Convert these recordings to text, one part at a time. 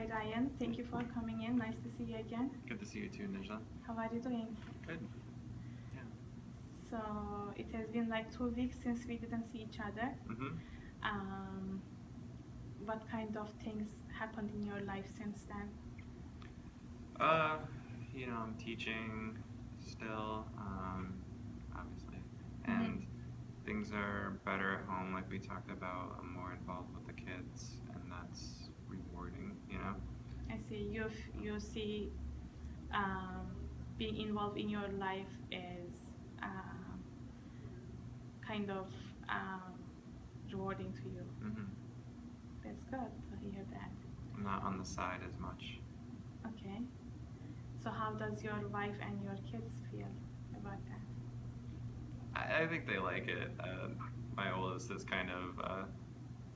Hi Ryan, thank you for coming in. Nice to see you again. Good to see you too, Nejla. How are you doing? Good. Yeah. So it has been like 2 weeks since we didn't see each other. Mhm. Um, what kind of things happened in your life since then? Uh, I'm teaching still, obviously, and things are better at home, like we talked about. I'm more involved with the kids, and that's rewarding. I see you see um, being involved in your life is kind of um, rewarding to you. Mhm. That's good to hear that. I'm not on the side as much. Okay. So how does your wife and your kids feel about that? I think they like it. My oldest is kind of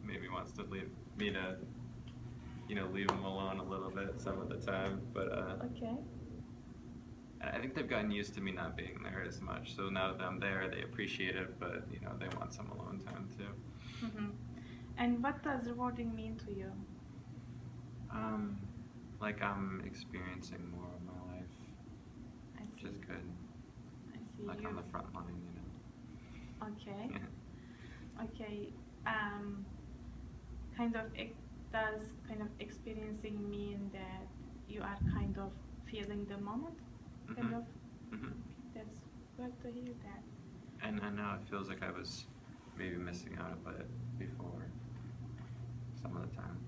maybe wants to leave me to, leave them alone a little bit some of the time, but Okay. I think they've gotten used to me not being there as much. So now that I'm there, they appreciate it, but they want some alone time too. Mm-hmm. And what does rewarding mean to you? Like I'm experiencing more of my life, I which see. is good. I see. Like You. on the front line, Okay. Yeah. Okay. Um, kind of does kind of experiencing mean that you are kind of feeling the moment? Kind Mhm. of. Mhm. That's good to hear that. And now it feels like I was maybe missing out a bit before some of the time.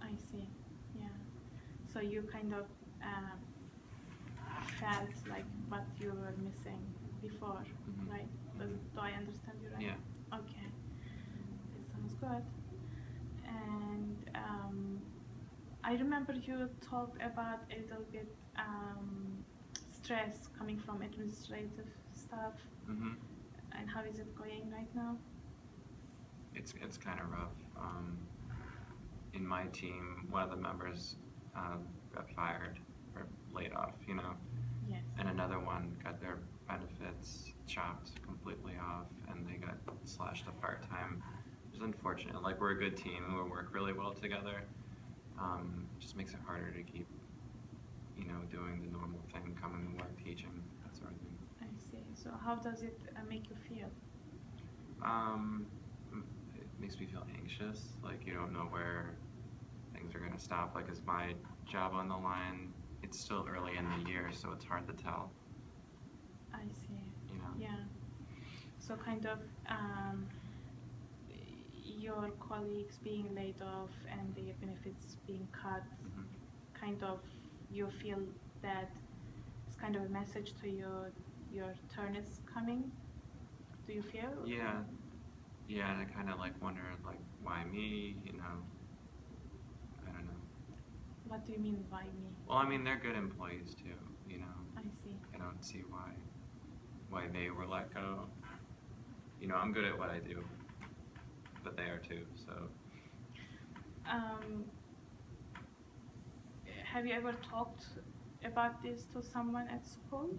I see. Yeah. So you kind of um, felt like what you were missing before, Mhm. right? Do I understand you right? Yeah. Okay, that sounds good. And I remember you talked about a little bit stress coming from administrative stuff. Mhm. And how is it going right now? It's kind of rough. In my team, one of the members got fired or laid off, Yes. and another one got their benefits chopped completely off, and they got slashed to part-time. It's unfortunate. Like, we're a good team and we work really well together. It just makes it harder to keep, doing the normal thing, coming to work, teaching, that sort of thing. I see. So how does it make you feel? Um, it makes me feel anxious. Like, you don't know where things are going to stop. Like, is my job on the line? It's still early in the year, so it's hard to tell. I see. You know? Yeah. So kind of your colleagues being laid off and the benefits being cut, Mhm. kind of you feel that it's kind of a message to you, your turn is coming. Do you feel? Yeah, yeah, and I kind of like wonder, like, why me? I don't know. What do you mean by me? Well, I mean, they're good employees too. I see. I don't see why they were let go. I'm good at what I do, but they are too. So, Um, have you ever talked about this to someone at school?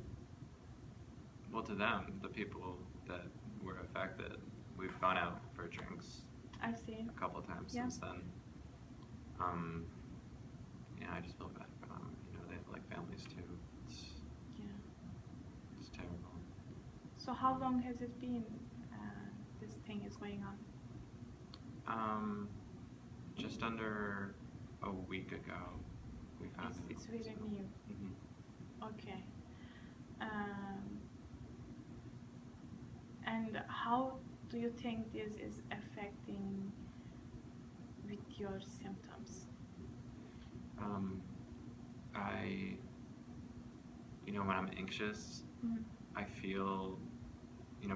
well, to them, the people that were affected, we've gone out for drinks I see. a couple times Yeah. since then. Um, yeah, I just feel bad for them. They have like families too. Yeah. It's terrible. So how long has it been this thing is going on? Just under a week ago, we found out. It's very new. Mhm. Okay. Um, and how do you think this is affecting with your symptoms? I, when I'm anxious, Mm. I feel,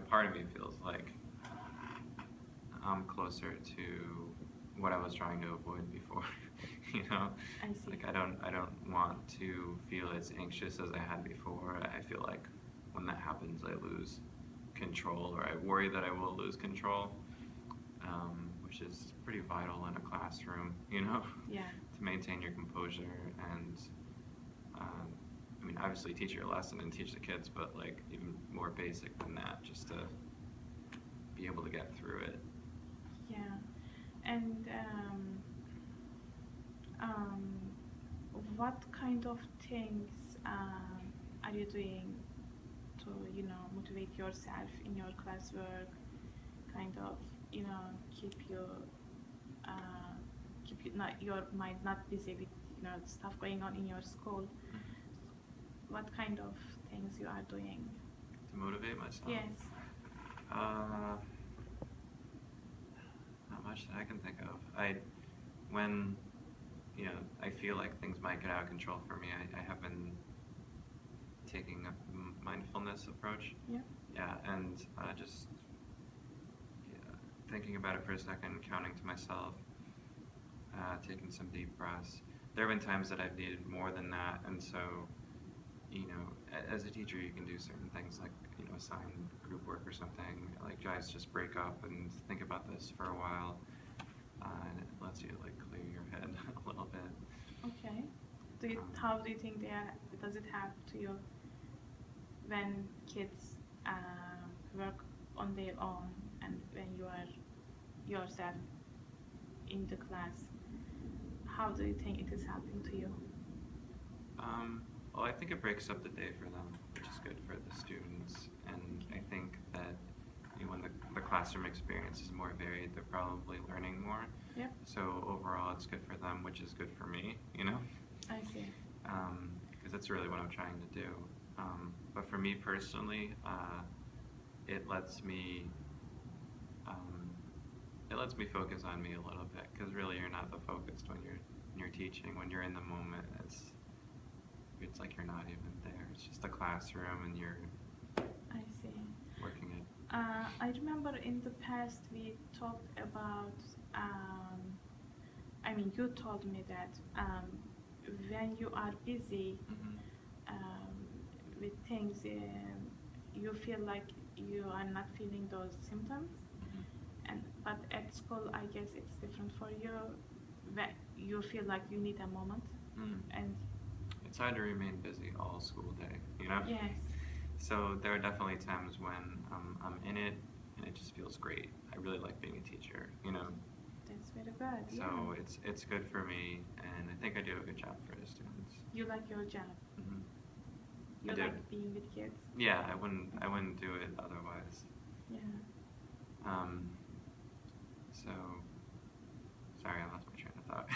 part of me feels like I'm closer to what I was trying to avoid before. I see. Like I don't want to feel as anxious as I had before. I feel like when that happens, I lose control, or I worry that I will lose control, which is pretty vital in a classroom, Yeah. to maintain your composure and, I mean, obviously teach your lesson and teach the kids, but like even more basic than that, just to be able to get through it. Yeah. And what kind of things are you doing to, motivate yourself in your classwork, kind of, keep you, uh, keep you not your mind not busy with, stuff going on in your school? What kind of things you are doing? To motivate myself? Yes. Not much that I can think of. When I feel like things might get out of control for me, I have been taking a mindfulness approach. Yeah. Yeah, and just thinking about it for a second, counting to myself, taking some deep breaths. There have been times that I've needed more than that, and so, as a teacher, you can do certain things like, assign group work or something. Like, guys, just break up and think about this for a while, and it lets you clear your head a little bit. Okay. How do you think does it help to you when kids work on their own and when you are yourself in the class? How do you think it is helping to you? Well, I think it breaks up the day for them, which is good for the students. And I think that when the classroom experience is more varied, they're probably learning more. Yep. So overall, it's good for them, which is good for me, I see. Because that's really what I'm trying to do. But for me personally, it lets me focus on me a little bit, because really you're not the focused when you're teaching. When you're in the moment, it's like you're not even there. It's just a classroom, and you're I see. working it. I remember in the past we talked about. You told me that when you are busy with things, you feel like you are not feeling those symptoms. But at school, I guess it's different for you. When you feel like you need a moment, and it's hard to remain busy all school day, Yes. So there are definitely times when I'm in it, and it just feels great. I really like being a teacher, That's very good. So Yeah. it's good for me, and I think I do a good job for the students. You like your job. Mm-hmm. You I do. like being with kids. Yeah, I wouldn't do it otherwise. Yeah. So, sorry, I lost my train of thought.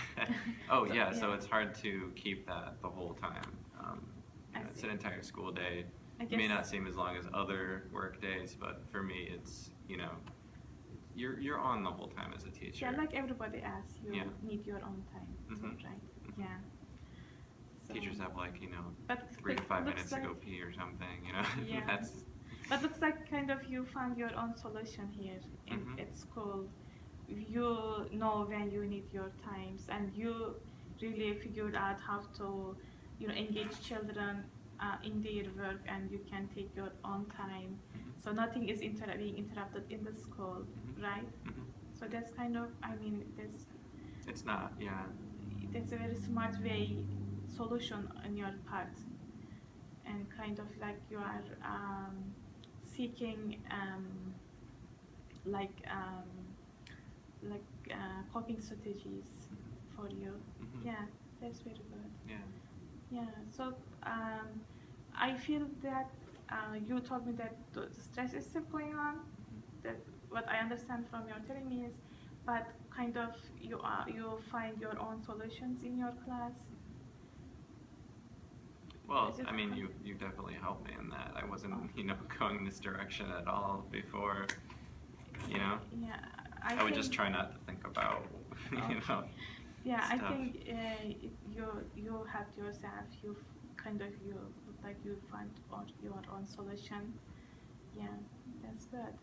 Oh, So, yeah, so yeah. it's hard to keep that the whole time. It's see. an entire school day. I It may guess- not seem as long as other work days, but for me, it's, you're on the whole time as a teacher. Yeah, like everybody else, you Yeah. need your own time too, Mhm. right? Mhm. Yeah. So, Teachers have but 3 to 5 looks minutes to go like- pee or something, Yeah. That's. But looks like kind of you found your own solution here at school. You know when you need your times, and you really figured out how to, engage children in their work, and you can take your own time. So nothing is being interrupted in the school, right? So that's kind of, It's not, yeah. that's a very smart solution on your part, and kind of like you are seeking like coping strategies for you. Yeah, that's very good. Yeah. Yeah. So I feel that you told me that the stress is still going on. That what I understand from your telling me is, but kind of you find your own solutions in your class. Well, Is it you definitely helped me in that. I wasn't, going this direction at all before, Yeah, I would think, just try not to think about, Yeah, I stuff. think you helped yourself. You look like you find your own solution. Yeah, that's good.